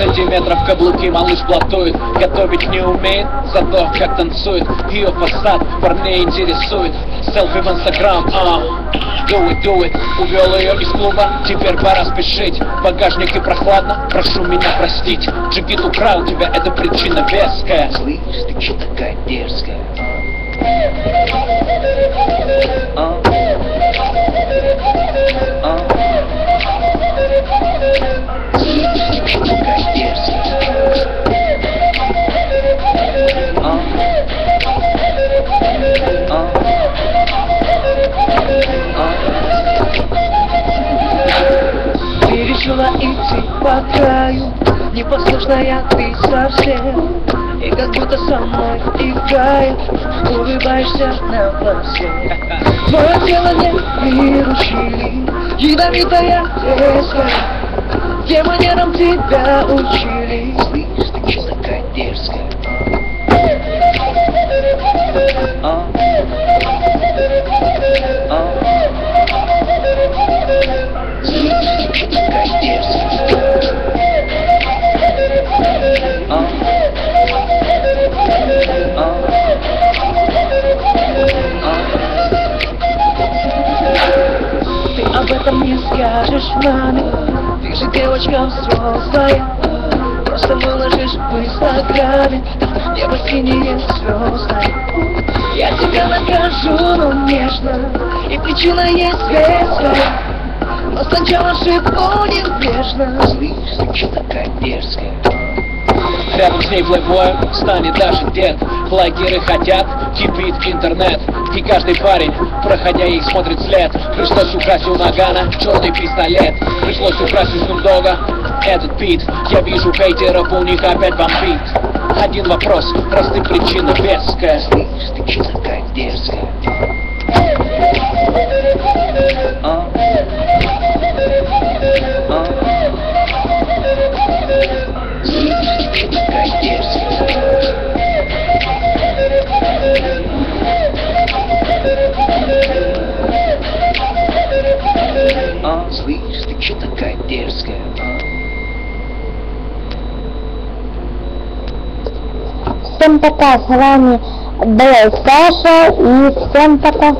сантиметров каблуки малыш платует. Готовить не умеет, зато как танцует. Ее фасад парней интересует. Селфи в инстаграм, do it. Увел ее из клуба, теперь пора спешить. В багажнике прохладно, прошу меня простить. Джигит украл тебя, это причина веская. Слышь, ты че такая дерзкая? Ты решила идти по краю, непослушная ты совсем. И как будто со мной играешь, улыбаешься на глазе. Твое тело не приручили, ядовитая резкая. Тем манерам тебя учили. Слышь, ты че такая дерзкая? Слышь, ты че такая дерзкая? Ты об этом не скажешь маме, ты же девочка взрослая. Просто выложишь в инстаграме небо синие звезды. Я тебя накажу, но нежно, и причина есть веская. Но сначала шепну неизбежно. Слышь, ты че такая дерзкая? Рядом с ней плейбоем станет даже дед. Блогеры хотят, кипит интернет. И каждый парень, проходя их, смотрит след. Пришлось украсть у Нагана черный пистолет. Пришлось украсть у Снупдога этот бит. Я вижу хейтеров, у них опять бомбит. Один вопрос, раз ты причина веская. Слышь, ты че такая дерзкая? Слышь, ты че такая дерзкая? Всем пока, с вами был Саша, и всем пока.